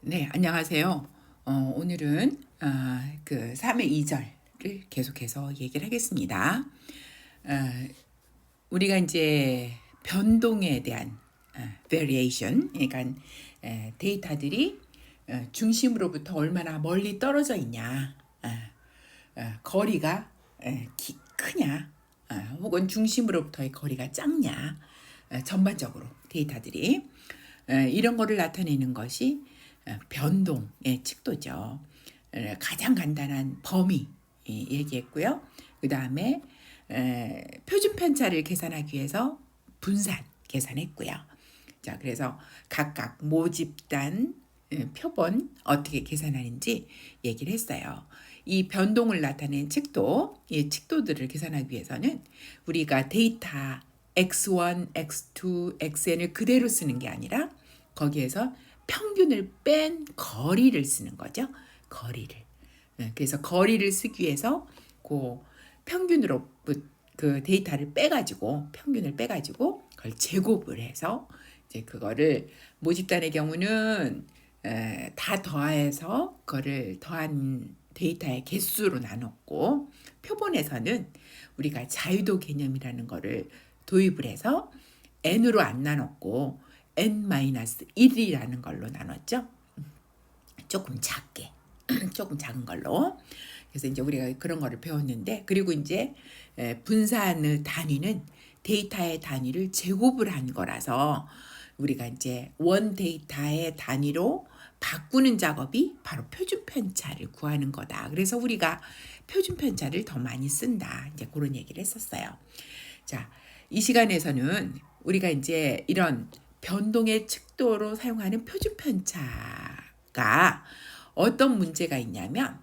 네, 안녕하세요. 오늘은 그 3의 2절을 계속해서 얘기를 하겠습니다. 어, 우리가 이제 변동에 대한 variation, 그러니까 데이터들이 중심으로부터 얼마나 멀리 떨어져 있냐, 거리가 크냐, 혹은 중심으로부터의 거리가 작냐, 전반적으로 데이터들이 이런 거를 나타내는 것이 변동의 칙도죠. 가장 간단한 범위 얘기했고요. 그 다음에 표준 편차를 계산하기 위해서 분산 계산했고요. 자, 그래서 각각 모집단, 표본 어떻게 계산하는지 얘기를 했어요. 이 변동을 나타낸 칙도, 이 칙도들을 계산하기 위해서는 우리가 데이터 x1, x2, xn을 그대로 쓰는 게 아니라 거기에서 평균을 뺀 거리를 쓰는 거죠. 거리를. 그래서 거리를 쓰기 위해서 그 평균으로 그 데이터를 빼가지고 평균을 빼가지고 그걸 제곱을 해서 이제 그거를 모집단의 경우는 다 더해서 그거를 더한 데이터의 개수로 나눴고 표본에서는 우리가 자유도 개념이라는 거를 도입을 해서 n으로 안 나눴고 n-1이라는 걸로 나눴죠. 조금 작게, 조금 작은 걸로. 그래서 이제 우리가 그런 거를 배웠는데, 그리고 이제 분산의 단위는 데이터의 단위를 제곱을 한 거라서 우리가 이제 원 데이터의 단위로 바꾸는 작업이 바로 표준 편차를 구하는 거다. 그래서 우리가 표준 편차를 더 많이 쓴다. 이제 그런 얘기를 했었어요. 자, 이 시간에서는 우리가 이제 이런 변동의 측도로 사용하는 표준 편차가 어떤 문제가 있냐면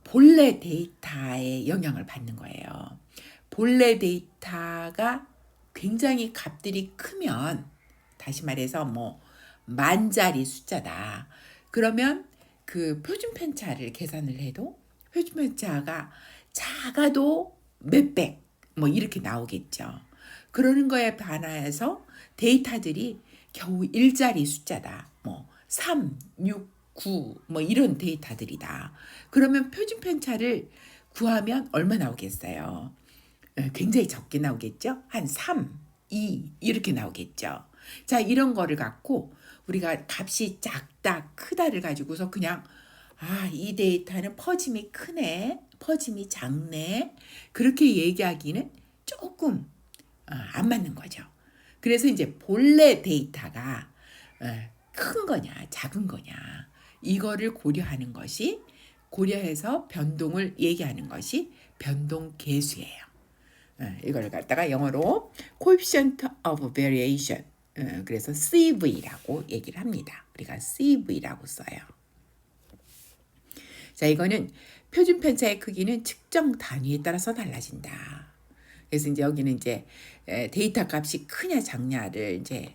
본래 데이터에 영향을 받는 거예요. 본래 데이터가 굉장히 값들이 크면, 다시 말해서 뭐 만자리 숫자다. 그러면 그 표준 편차를 계산을 해도 표준 편차가 작아도 몇백 뭐 이렇게 나오겠죠. 그러는 거에 반하여서 데이터들이 겨우 일자리 숫자다. 뭐 3, 6, 9 뭐 이런 데이터들이다. 그러면 표준 편차를 구하면 얼마 나오겠어요? 굉장히 적게 나오겠죠? 한 3, 2 이렇게 나오겠죠. 자, 이런 거를 갖고 우리가 값이 작다, 크다를 가지고서 그냥 이 데이터는 퍼짐이 크네, 퍼짐이 작네, 그렇게 얘기하기는 조금 안 맞는 거죠. 그래서 이제 본래 데이터가 큰 거냐, 작은 거냐, 이거를 고려해서 변동을 얘기하는 것이 변동 계수예요. 이걸 갖다가 영어로 coefficient of variation, 그래서 CV라고 얘기를 합니다. 우리가 CV라고 써요. 자, 이거는 표준 편차의 크기는 측정 단위에 따라서 달라진다. 그래서 이제 여기는 이제 데이터 값이 크냐 작냐를 이제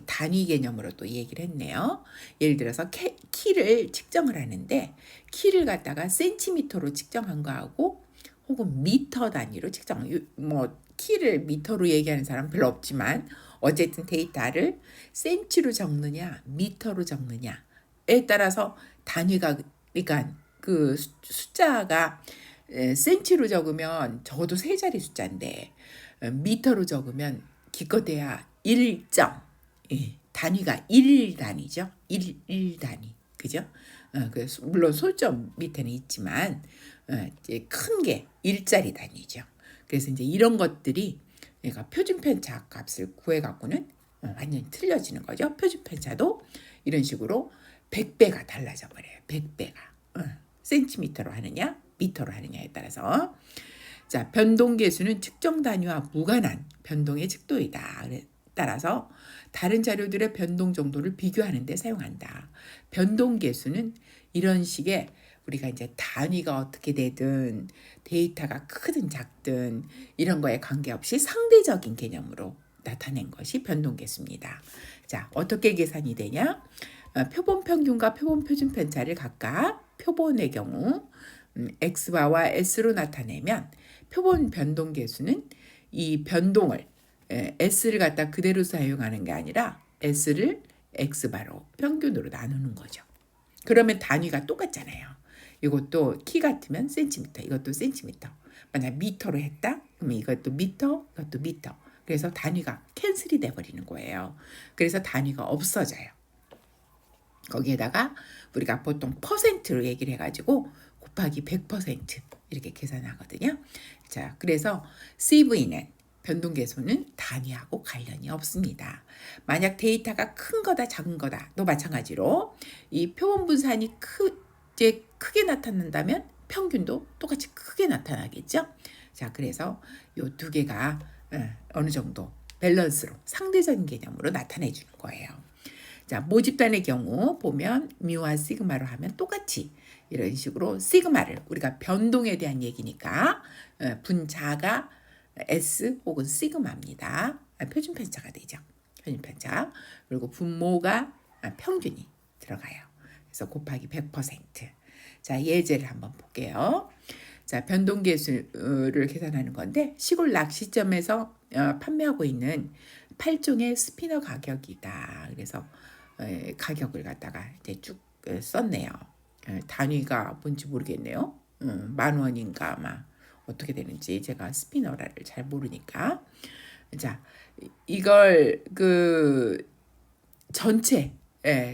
단위 개념으로 또 얘기를 했네요. 예를 들어서 키를 측정을 하는데 키를 갖다가 센티미터로 측정한 거하고 혹은 미터 단위로 측정, 뭐 키를 미터로 얘기하는 사람 별로 없지만 어쨌든 데이터를 센치로 적느냐 미터로 적느냐에 따라서 단위가, 그러니까 그 숫자가 센치로 적으면 적어도 세 자리 숫자인데 미터로 적으면 기껏해야 1점, 단위가 1단위죠. 1단위. 그죠? 물론 솔점 밑에는 있지만 이제 큰 게 일자리 단위죠. 그래서 이제 이런 것들이 그러니까 표준 편차 값을 구해 갖고는 완전히 틀려지는 거죠. 표준 편차도 이런 식으로 100배가 달라져 버려요. 100배가. 센티미터로 하느냐, 미터로 하느냐에 따라서. 자, 변동 계수는 측정 단위와 무관한 변동의 측도이다. 따라서 다른 자료들의 변동 정도를 비교하는 데 사용한다. 변동 계수는 이런 식의 우리가 이제 단위가 어떻게 되든 데이터가 크든 작든 이런 거에 관계없이 상대적인 개념으로 나타낸 것이 변동 계수입니다. 자, 어떻게 계산이 되냐? 표본 평균과 표본 표준 편차를 각각 표본의 경우 x바와 s로 나타내면 표본 변동 계수는 이 변동을 s를 갖다 그대로 사용하는 게 아니라 s를 X바로 평균으로 나누는 거죠. 그러면 단위가 똑같잖아요. 이것도 키 같으면 센티미터, 이것도 센티미터. 만약 미터로 했다? 그러면 이것도 미터, 이것도 미터. 그래서 단위가 캔슬이 돼버리는 거예요. 그래서 단위가 없어져요. 거기에다가 우리가 보통 퍼센트로 얘기를 해가지고 곱하기 100% 이렇게 계산하거든요. 자, 그래서 CV는 변동계수는 단위하고 관련이 없습니다. 만약 데이터가 큰 거다 작은 거다도 마찬가지로 이 표본 분산이 크게 나타난다면 평균도 똑같이 크게 나타나겠죠. 자, 그래서 요 두 개가 어느 정도 밸런스로 상대적인 개념으로 나타내 주는 거예요. 자, 모집단의 경우 보면 뮤와 시그마로 하면 똑같이 이런 식으로 시그마를 우리가 변동에 대한 얘기니까 분자가 S 혹은 시그마입니다. 표준 편차가 되죠. 표준 편차. 그리고 분모가 평균이 들어가요. 그래서 곱하기 100%. 자, 예제를 한번 볼게요. 자, 변동계수를 계산하는 건데 시골 낚시점에서 판매하고 있는 8종의 스피너 가격이다. 그래서 가격을 갖다가 이제 쭉 썼네요. 단위가 뭔지 모르겠네요. 10,000원인가 아마 어떻게 되는지 제가 스피너라를 잘 모르니까. 자, 이걸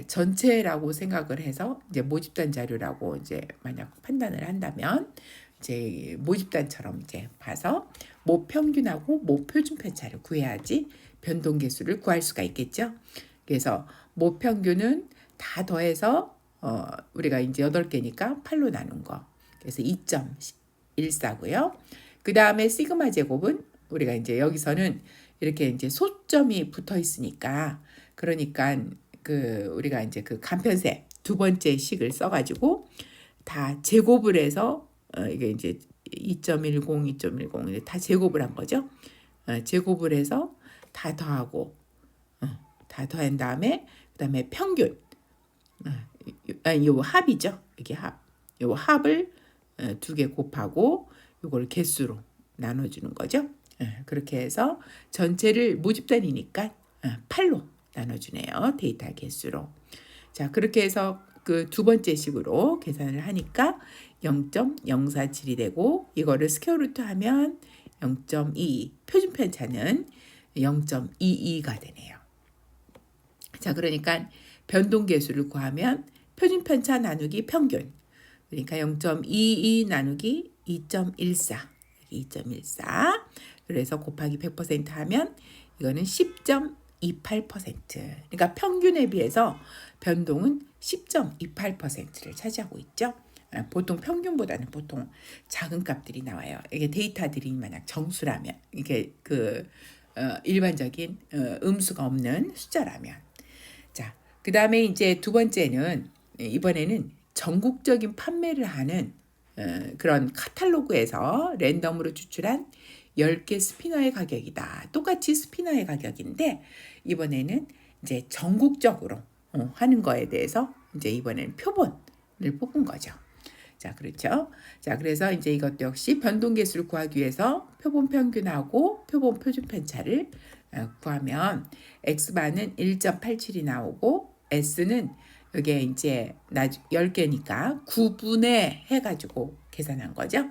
전체라고 생각을 해서 이제 모집단 자료라고 이제 만약 판단을 한다면 이제 모집단처럼 이제 봐서 모평균하고 모표준 편차를 구해야지 변동계수를 구할 수가 있겠죠. 그래서 모평균은 다 더해서 우리가 이제 8개니까 8로 나눈 거. 그래서 2.14고요. 그 다음에 시그마 제곱은 우리가 이제 여기서는 이렇게 이제 소점이 붙어 있으니까 그러니까 우리가 이제 간편세 두 번째 식을 써가지고 다 제곱을 해서 이게 이제 2.10, 2.10 다 제곱을 한 거죠. 제곱을 해서 다 더하고 다 더한 다음에 그다음에 평균 요 합이죠. 이게 합. 요 합을 두 개 곱하고 요걸 개수로 나눠주는 거죠. 그렇게 해서 전체를 모집단이니까 8로 나눠주네요. 데이터 개수로. 자, 그렇게 해서 그 두 번째 식으로 계산을 하니까 0.047이 되고 이거를 스퀘어 루트 하면 0.22 표준 편차는 0.22가 되네요. 자, 그러니까 변동계수를 구하면 표준 편차 나누기 평균. 그러니까 0.22 나누기 2.14. 2.14. 그래서 곱하기 100% 하면 이거는 10.28%. 그러니까 평균에 비해서 변동은 10.28%를 차지하고 있죠. 보통 평균보다는 보통 작은 값들이 나와요. 이게 데이터들이 만약 정수라면 이게 일반적인 음수가 없는 숫자라면. 자, 그 다음에 이제 두 번째는 이번에는 전국적인 판매를 하는 그런 카탈로그에서 랜덤으로 추출한 10개 스피너의 가격이다. 똑같이 스피너의 가격인데 이번에는 이제 전국적으로 하는 거에 대해서 이제 이번에는 표본을 뽑은 거죠. 자, 그렇죠. 자, 그래서 이제 이것도 역시 변동계수를 구하기 위해서 표본 평균하고 표본 표준 편차를 구하면 X바는 1.87이 나오고 S는 이게 이제 10개니까 9분의 해가지고 계산한 거죠.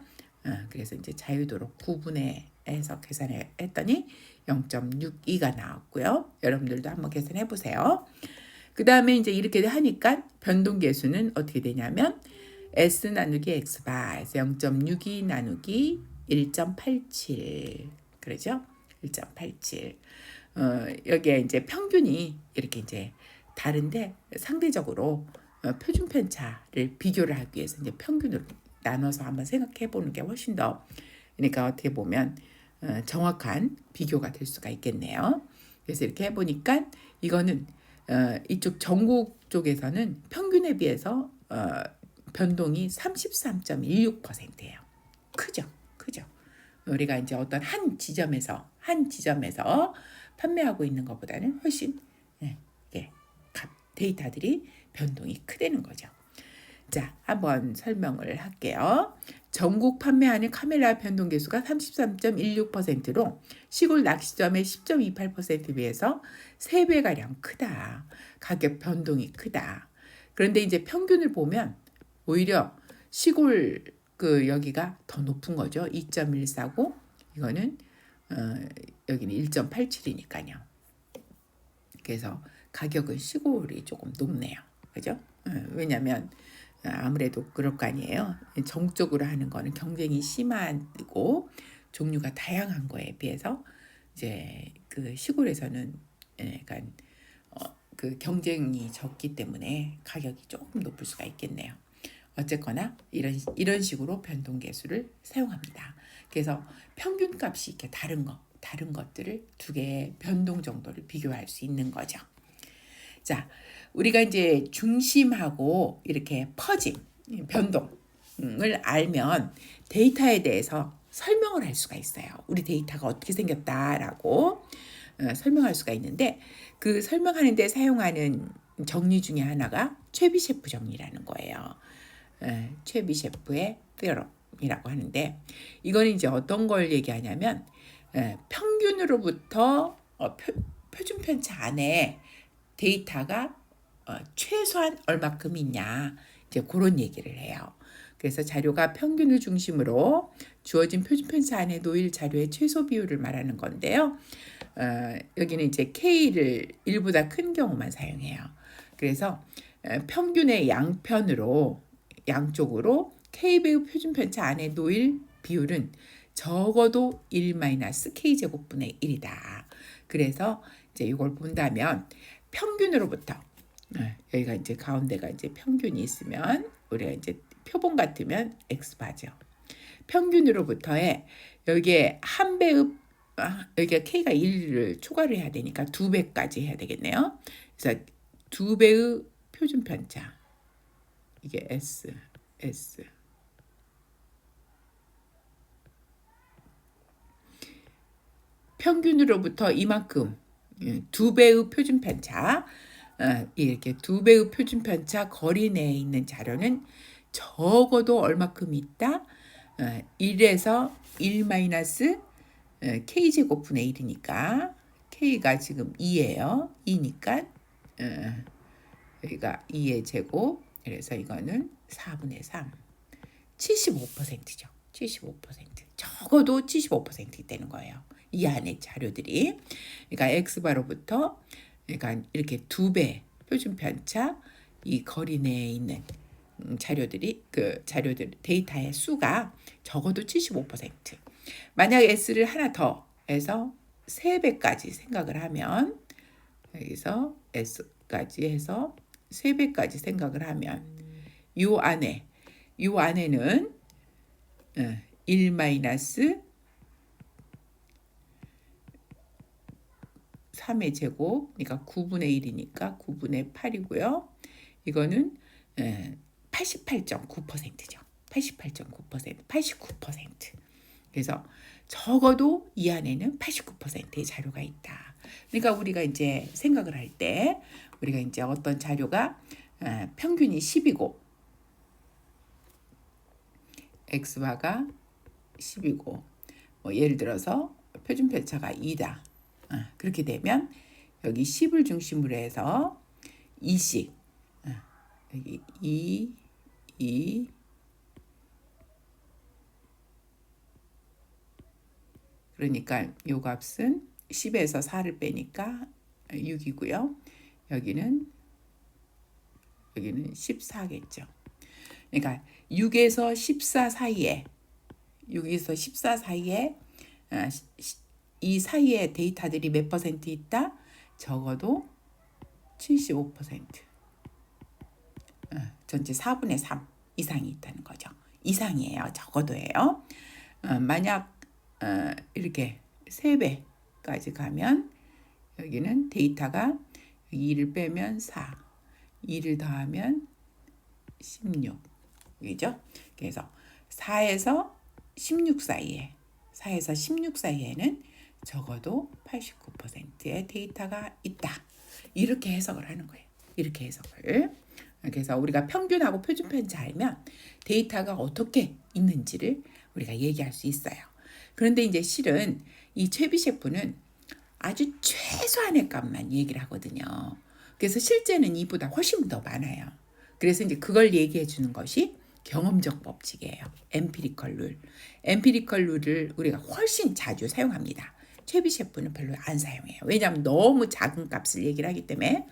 그래서 이제 자유도로 9분의 해서 계산을 했더니 0.62가 나왔고요. 여러분들도 한번 계산해 보세요. 그 다음에 이제 이렇게 하니까 변동계수는 어떻게 되냐면 S 나누기 X바에서 0.62 나누기 1.87 그러죠? 1.87 여기에 이제 평균이 이렇게 이제 다른데 상대적으로 표준 편차를 비교를 하기 위해서 이제 평균으로 나눠서 한번 생각해 보는 게 훨씬 더 그러니까 어떻게 보면 정확한 비교가 될 수가 있겠네요. 그래서 이렇게 해보니까 이거는 이쪽 전국 쪽에서는 평균에 비해서 변동이 33.16%예요. 크죠. 우리가 이제 어떤 한 지점에서 판매하고 있는 것보다는 훨씬 데이터들이 변동이 크다는 거죠. 자, 한번 설명을 할게요. 전국 판매하는 카멜라 변동 개수가 33.16%로 시골 낚시점의 10.28%에 비해서 3배가량 크다. 가격 변동이 크다. 그런데 이제 평균을 보면 오히려 시골 여기가 더 높은 거죠. 2.149. 이거는 여기는 1.87이니까요. 그래서 가격은 시골이 조금 높네요. 그죠? 왜냐하면 아무래도 그럴 거 아니에요. 정적으로 하는 거는 경쟁이 심하고 종류가 다양한 거에 비해서 이제 그 시골에서는 약간 그 경쟁이 적기 때문에 가격이 조금 높을 수가 있겠네요. 어쨌거나 이런 식으로 변동 계수를 사용합니다. 그래서 평균값이 이렇게 다른 것들을 두 개의 변동 정도를 비교할 수 있는 거죠. 자, 우리가 이제 중심하고 이렇게 퍼짐, 변동을 알면 데이터에 대해서 설명을 할 수가 있어요. 우리 데이터가 어떻게 생겼다라고 설명할 수가 있는데 그 설명하는 데 사용하는 정리 중에 하나가 최비셰프 정리라는 거예요. 최비셰프의 theorem이라고 하는데 이거는 이제 어떤 걸 얘기하냐면 평균으로부터 표준 편차 안에 데이터가 최소한 얼마큼 있냐 이제 그런 얘기를 해요. 그래서 자료가 평균을 중심으로 주어진 표준 편차 안에 놓일 자료의 최소 비율을 말하는 건데요. 여기는 이제 K를 1보다 큰 경우만 사용해요. 그래서 평균의 양쪽으로 K배의 표준 편차 안에 놓일 비율은 적어도 1-K제곱분의 1이다. 그래서 이제 이걸 본다면 평균으로부터 여기가 이제 가운데가 이제 평균이 있으면 우리가 이제 표본 같으면 x바죠. 평균으로부터의 여기에 한 배의 여기가 k가 1을 초과를 해야 되니까 2배까지 해야 되겠네요. 그래서 2배의 표준 편차 이게 s 평균으로부터 이만큼 2배의 표준 편차 이렇게 2배의 표준 편차 거리 내에 있는 자료는 적어도 얼마큼 있다? 1에서 1-K제곱분의 1이니까 K가 지금 2예요. 2니까 여기가 2의 제곱 그래서 이거는 4분의 3 75%죠. 75% 적어도 75% 되는 거예요. 이 안에 자료들이 그러니까 X바로부터 그러니까 이렇게 2배 표준 편차 이 거리 내에 있는 자료들이 자료들 데이터의 수가 적어도 75%. 만약 S를 하나 더 해서 3배까지 생각을 하면 여기서 S까지 해서 3배까지 생각을 하면 요 안에는 1 3의 제곱 그러니까 9분의 1이니까 9분의 8이고요. 이거는 88.9%죠. 88.9%, 89%. 그래서 적어도 이 안에는 89%의 자료가 있다. 그러니까 우리가 이제 생각을 할 때 우리가 이제 어떤 자료가 평균이 10이고 x바가 10이고 뭐 예를 들어서 표준 편차가 2다. 그렇게 되면 여기 10을 중심으로 해서 2씩 여기 2 그러니까 요 값은 10에서 4를 빼니까 6이고요. 여기는 14겠죠. 그러니까 6에서 14 사이에 이 사이에 데이터들이 몇 퍼센트 있다? 적어도 75%. 전체 4분의 3 이상이 있다는 거죠. 이상이에요. 적어도예요. 만약 이렇게 3배까지 가면 여기는 데이터가 2를 빼면 4, 2를 더하면 16. 그죠? 그래서 4에서 16 사이에는 적어도 89%의 데이터가 있다. 이렇게 해석을 하는 거예요. 이렇게 해석을 그래서 우리가 평균하고 표준 편차 알면 데이터가 어떻게 있는지를 우리가 얘기할 수 있어요. 그런데 이제 실은 이 최비 셰프는 아주 최소한의 값만 얘기를 하거든요. 그래서 실제는 이보다 훨씬 더 많아요. 그래서 이제 그걸 얘기해 주는 것이 경험적 법칙이에요. 엠피리컬 룰. 엠피리컬 룰을 우리가 훨씬 자주 사용합니다. 최비 셰프는 별로 안 사용해요. 왜냐하면 너무 작은 값을 얘기를 하기 때문에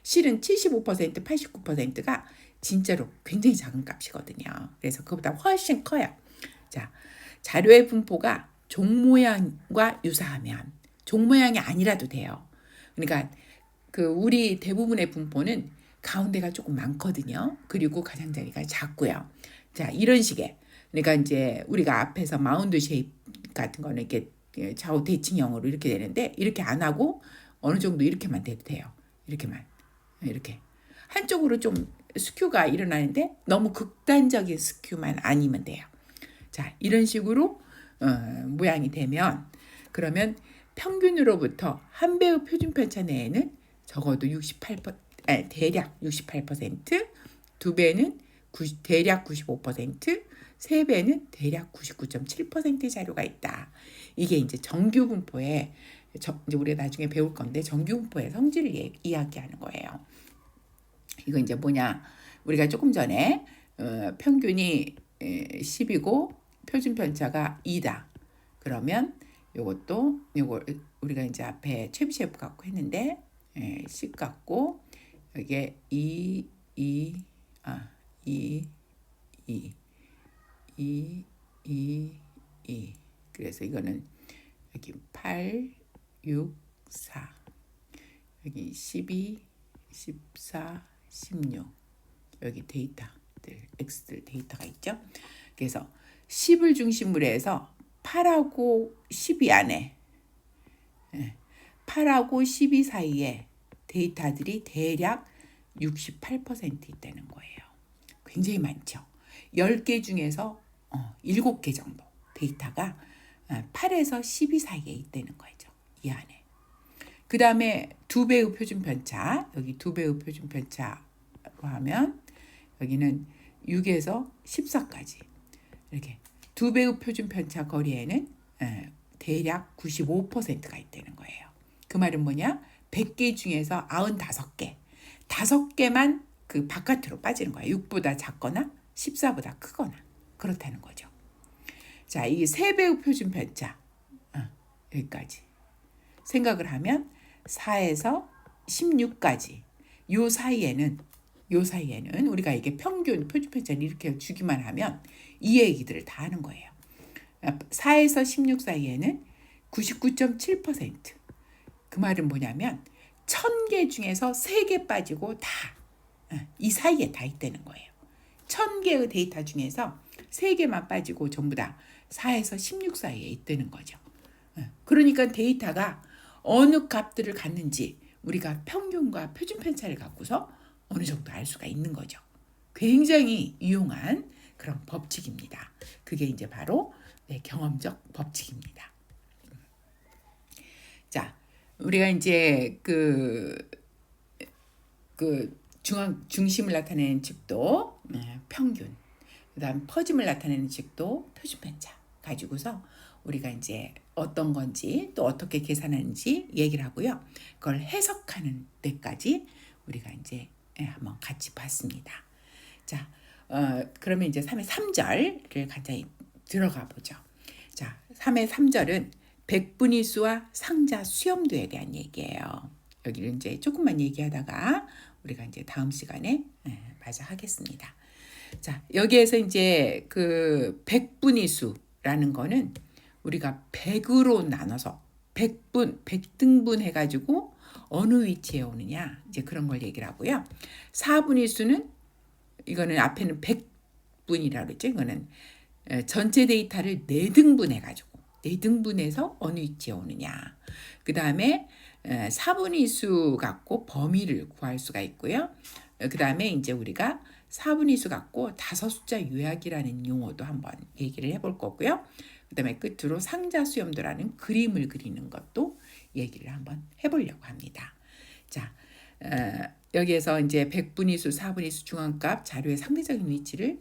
실은 75%, 89%가 진짜로 굉장히 작은 값이거든요. 그래서 그보다 훨씬 커요. 자, 자료의 분포가 종 모양과 유사하면 종 모양이 아니라도 돼요. 그러니까 그 우리 대부분의 분포는 가운데가 조금 많거든요. 그리고 가장자리가 작고요. 자, 이런 식의 그러니까 이제 우리가 앞에서 마운드 쉐입 같은 거는 이렇게 좌우 대칭형으로 이렇게 되는데 이렇게 안 하고 어느 정도 이렇게만 돼도 돼요. 이렇게만 이렇게 한쪽으로 좀 스큐가 일어나는데 너무 극단적인 스큐만 아니면 돼요. 자, 이런 식으로 모양이 되면 그러면 평균으로부터 한 배의 표준 편차 내에는 적어도 68%, 대략 68%, 두 배는 대략 95%, 세 배는 대략 99.7%의 자료가 있다. 이게 이제 정규 분포의 이제 우리가 나중에 배울 건데 정규 분포의 성질을 이야기하는 거예요. 이거 이제 뭐냐? 우리가 조금 전에 평균이 10이고 표준 편차가 2다. 그러면 요것도 요거 우리가 이제 앞에 최비 셰프 갖고 했는데 10 갖고 여기에 2 그래서 이거는 여기 8 6 4 여기 12 14 16 여기 데이터들 X들 데이터가 있죠. 그래서 10을 중심으로 해서 8하고 12 안에 8하고 12 사이에 데이터들이 대략 68% 있다는 거예요. 굉장히 많죠. 10개 중에서 7개 정도 데이터가 8에서 12 사이에 있다는 거죠. 이 안에. 그 다음에 두 배의 표준 편차, 여기 두 배의 표준 편차로 하면 여기는 6에서 14까지 이렇게 두 배의 표준 편차 거리에는 대략 95%가 있다는 거예요. 그 말은 뭐냐? 100개 중에서 95개, 5개만 그 바깥으로 빠지는 거예요. 6보다 작거나 14보다 크거나 그렇다는 거죠. 자, 이게 3배의 표준 편차 여기까지 생각을 하면 4에서 16까지 요 사이에는 우리가 이게 평균 표준 편차를 이렇게 주기만 하면 이 얘기들을 다 하는 거예요. 4에서 16 사이에는 99.7%. 그 말은 뭐냐면 1000개 중에서 3개 빠지고 다 이 사이에 다 있다는 거예요. 1000개의 데이터 중에서 3개만 빠지고 전부 다 4에서 16 사이에 있다는 거죠. 그러니까 데이터가 어느 값들을 갖는지 우리가 평균과 표준 편차를 갖고서 어느 정도 알 수가 있는 거죠. 굉장히 유용한 그런 법칙입니다. 그게 이제 바로 경험적 법칙입니다. 자, 우리가 이제 중심을 나타내는 측도 평균, 그다음 퍼짐을 나타내는 측도 표준 편차 가지고서 우리가 이제 어떤 건지 또 어떻게 계산하는지 얘기를 하고요. 그걸 해석하는 데까지 우리가 이제 한번 같이 봤습니다. 자, 그러면 이제 3의 3절을 간단히 들어가 보죠. 자, 3의 3절은 백분위수와 상자 수렴도에 대한 얘기예요. 여기를 이제 조금만 얘기하다가 우리가 이제 다음 시간에 마저 하겠습니다. 자, 여기에서 이제 그 백분위수라는 거는 우리가 100으로 나눠서 100등분 해가지고 어느 위치에 오느냐 이제 그런 걸 얘기를 하고요. 4분위수는 이거는 앞에는 100분이라고 그랬죠. 이거는 전체 데이터를 4등분 해가지고 4등분해서 어느 위치에 오느냐. 그 다음에 4분위수 갖고 범위를 구할 수가 있고요. 그 다음에 이제 우리가 4분위수 갖고 다섯 숫자 요약이라는 용어도 한번 얘기를 해볼 거고요. 그 다음에 끝으로 상자 수렴도라는 그림을 그리는 것도 얘기를 한번 해보려고 합니다. 자, 여기에서 이제 백분위수, 사분위수, 중앙값, 자료의 상대적인 위치를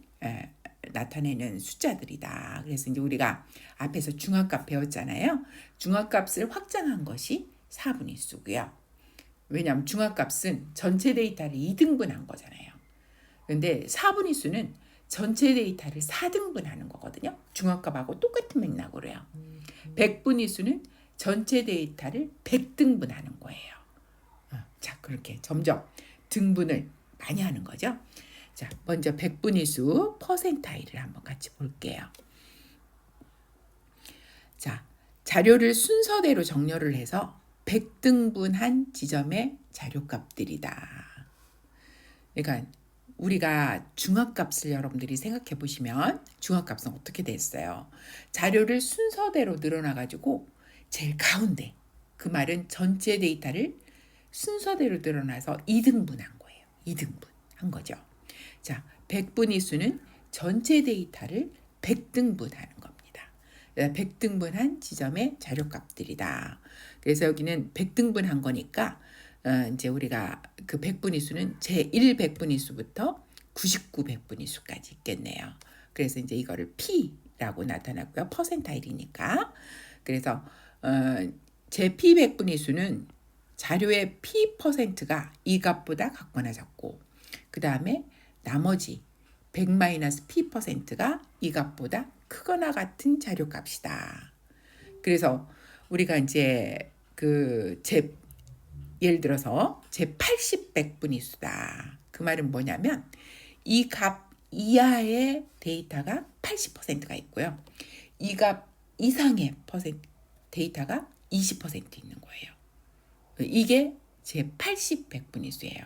나타내는 숫자들이다. 그래서 이제 우리가 앞에서 중앙값 배웠잖아요. 중앙값을 확장한 것이 사분위수고요. 왜냐하면 중앙값은 전체 데이터를 2등분한 거잖아요. 그런데 사분위수는 전체 데이터를 4등분하는 거거든요. 중앙값하고 똑같은 맥락으로요. 백분위수는 전체 데이터를 100등분하는 거예요. 자, 그렇게 점점 등분을 많이 하는 거죠. 자, 먼저 백분위수 퍼센타일을 한번 같이 볼게요. 자, 자료를 순서대로 정렬을 해서 100등분한 지점의 자료값들이다. 그러니까 우리가 중앙값을 여러분들이 생각해 보시면 중앙값은 어떻게 됐어요? 자료를 순서대로 늘어나가지고 제일 가운데, 그 말은 전체 데이터를 순서대로 늘어나서 2등분한 거예요. 2등분 한 거죠. 자, 백분위수는 전체 데이터를 100등분하는 겁니다. 100등분한 지점의 자료값들이다. 그래서 여기는 100등분한 거니까 이제 우리가 그 백분위수는 제1 백분위수부터 99 백분위수까지 있겠네요. 그래서 이제 이거를 P라고 나타났고요. 퍼센타일이니까. 그래서 제 P 백분위수는 자료의 P%가 이 값보다 같거나 작고, 그 다음에 나머지 100-P%가 이 값보다 크거나 같은 자료값이다. 그래서 우리가 이제 예를 들어서 제 80 백분위수다. 그 말은 뭐냐면 이 값 이하의 데이터가 80%가 있고요. 이 값 이상의 데이터가 20% 있는 거예요. 이게 제 80 백분위수예요.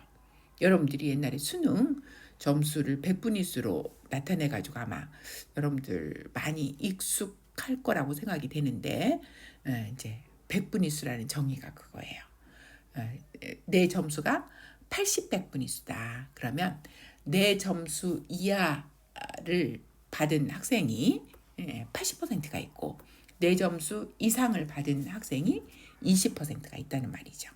여러분들이 옛날에 수능 점수를 백분위수로 나타내 가지고 아마 여러분들 많이 익숙할 거라고 생각이 되는데, 이제 백분위수라는 정의가 그거예요. 내 점수가 80 백분위수다. 그러면 내 점수 이하를 받은 학생이 80%가 있고, 내 점수 이상을 받은 학생이 20%가 있다는 말이죠.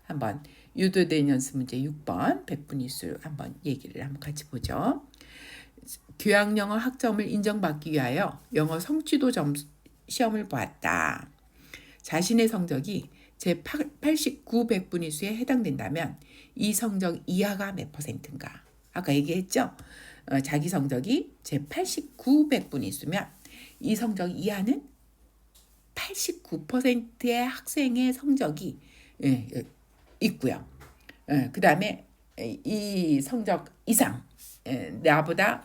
한번 유도된 연습 문제 6번 백분위수 한번 얘기를 한번 같이 보죠. 교양 영어 학점을 인정받기 위하여 영어 성취도 시험을 보았다. 자신의 성적이 제89 백분위수에 해당된다면 이 성적 이하가 몇 %인가? 아까 얘기했죠? 자기 성적이 제89 백분위수면 이 성적 이하는 89%의 학생의 성적이 있고요. 그 다음에 이 성적 이상, 나보다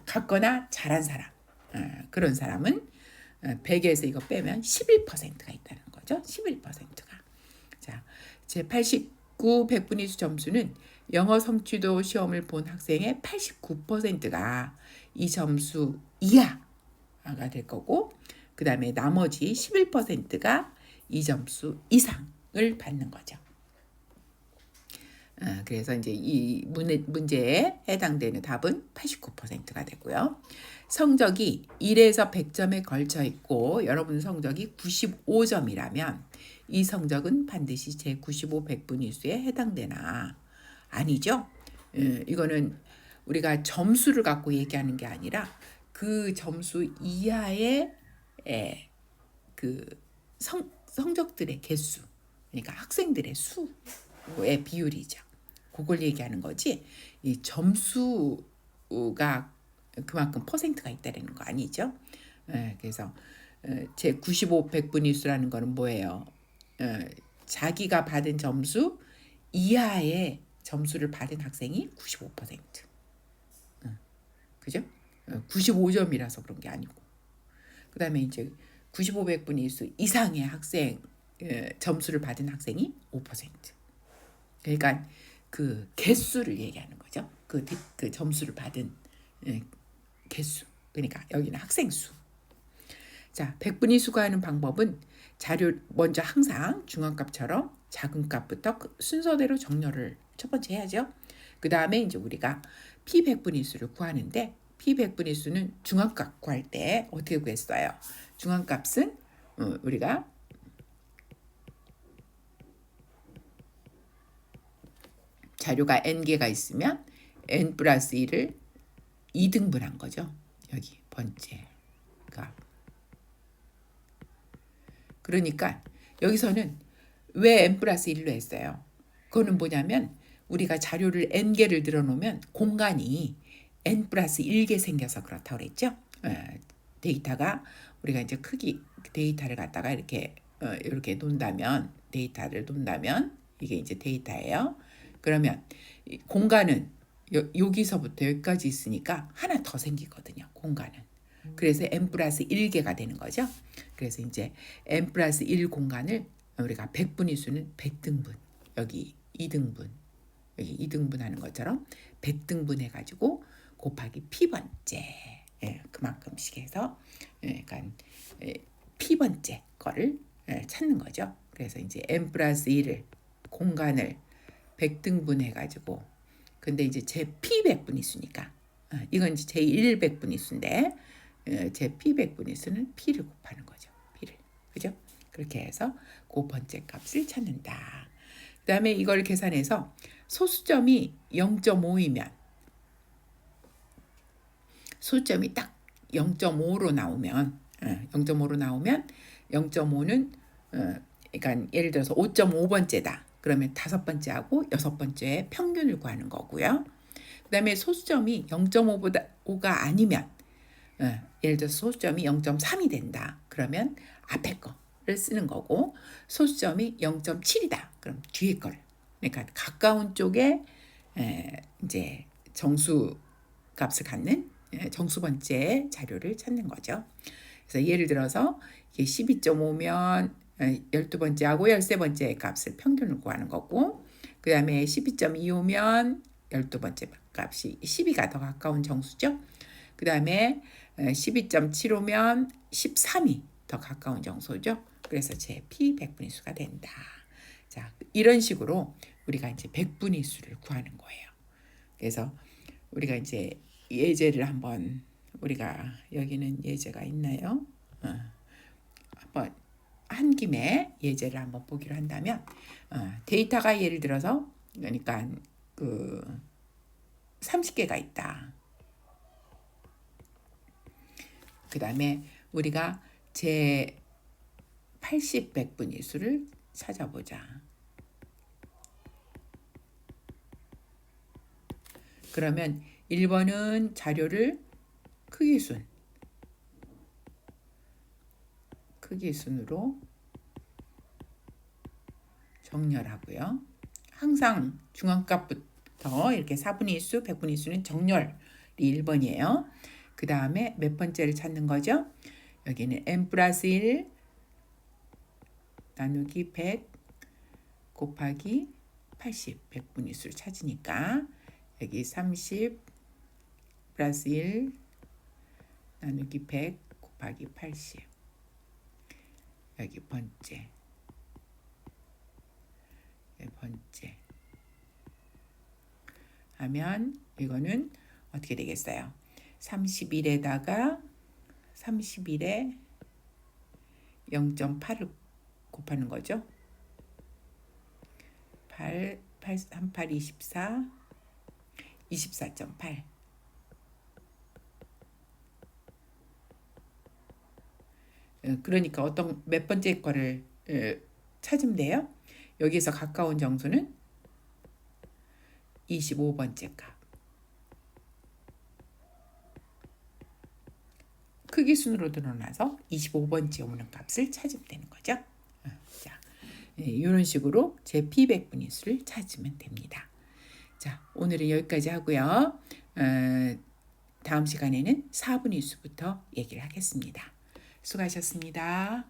같거나 잘한 사람, 그런 사람은 100에서 이거 빼면 11%가 있다는 거죠. 11%가. 자, 제89 백분위수 점수는 영어 성취도 시험을 본 학생의 89%가 이 점수 이하가 될 거고, 그 다음에 나머지 11%가 이 점수 이상을 받는 거죠. 그래서 이제 이 문제에 해당되는 답은 89%가 되고요. 성적이 1에서 100점에 걸쳐 있고 여러분 성적이 95점이라면 이 성적은 반드시 제95 백분위수에 해당되나? 아니죠. 이거는 우리가 점수를 갖고 얘기하는 게 아니라 그 점수 이하의 그 성적들의 개수, 그러니까 학생들의 수의 비율이죠. 그걸 얘기하는 거지. 이 점수가 그만큼 퍼센트가 있다는 거 아니죠. 그래서 제 95 백분위수라는 거는 뭐예요? 자기가 받은 점수 이하의 점수를 받은 학생이 95%. 그죠? 95점이라서 그런 게 아니고. 그 다음에 이제 95 백분위수 이상의 학생 점수를 받은 학생이 5%. 그러니까 그 개수를 얘기하는 거죠. 그 점수를 받은 개수. 그러니까 여기는 학생 수. 자, 백분위수가 하는 방법은 자료 먼저 항상 중앙값처럼 작은 값부터 순서대로 정렬을 첫 번째 해야죠. 그 다음에 이제 우리가 P 백분위수를 구하는데 P 백분위수는 중앙값 구할 때 어떻게 구했어요? 중앙값은 우리가 자료가 n개가 있으면 n 플러스 1을 2등분한 거죠. 여기 번째 값. 그러니까 여기서는 왜 n 플러스 1로 했어요? 그거는 뭐냐면 우리가 자료를 n개를 들어놓으면 공간이 n 플러스 1개 생겨서 그렇다고 그랬죠. 데이터가 우리가 이제 크기 데이터를 갖다가 이렇게 놓는다면 데이터를 놓는다면 이게 이제 데이터예요. 그러면 공간은 여기서부터 여기까지 있으니까 하나 더 생기거든요. 공간은. 그래서 n 플러스 1개가 되는 거죠. 그래서 이제 n 플러스 1 공간을 우리가 100분위수는 100등분, 여기 2등분, 여기 2등분 하는 것처럼 100등분 해가지고 곱하기 p번째, 그만큼씩 해서 그러니까 p번째 거를 찾는 거죠. 그래서 이제 n 플러스 1을 공간을 100등분 해가지고 근데 이제 제 p 100분위수니까 이건 이제 제 100분위수인데 제 p 100분위수는 p를 곱하는 거죠. p를. 그죠? 그렇게 해서 그 번째 값을 찾는다. 그 다음에 이걸 계산해서 소수점이 0.5이면 소수점이 딱 0.5로 나오면 0.5는 그러니까 예를 들어서 5.5번째다. 그러면 5번째하고 6번째의 평균을 구하는 거고요. 그 다음에 소수점이 0.5가 아니면 예를 들어서 소수점이 0.3이 된다. 그러면 앞에 거를 쓰는 거고 소수점이 0.7이다. 그럼 뒤에 거를. 그러니까 가까운 쪽에 이제 정수 값을 갖는 정수 번째 자료를 찾는 거죠. 그래서 예를 들어서 이게 12.5면 12번째하고 13번째 값을 평균을 구하는 거고 그 다음에 12.25면 12번째 값이 12가 더 가까운 정수죠. 그 다음에 12.75면 13이 더 가까운 정수죠. 그래서 제 p 100분위수가 된다. 자, 이런 식으로 우리가 이제 100분위수를 구하는 거예요. 그래서 우리가 이제 예제를 한번 우리가 여기는 예제가 있나요? 한번 한 김에 예제를 한번 보기로 한다면 데이터가 예를 들어서 그러니까 그 30개가 있다. 그 다음에 우리가 제 80 100분위수를 찾아보자. 그러면 1번은 자료를 크기순으로 정렬하고요. 항상 중앙값부터 이렇게 4분위수, 100분위수는 정렬이 1번이에요. 그 다음에 몇 번째를 찾는 거죠? 여기는 n 플러스 1 나누기 100 곱하기 80 100분위수를 찾으니까 여기 30 플러스 1 나누기 100 곱하기 80 여기 번째 하면 이거는 어떻게 되겠어요? 31에다가 31에 0.8을 곱하는 거죠. 8, 38, 24, 24.8. 그러니까 어떤 몇 번째 거를 찾으면 돼요. 여기서 가까운 정수는 25번째 값. 크기 순으로 드러나서 25번째 오는 값을 찾으면 되는 거죠. 자, 이런 식으로 제 p 100분위수를 찾으면 됩니다. 자, 오늘은 여기까지 하고요. 다음 시간에는 4분위수부터 얘기를 하겠습니다. 수고하셨습니다.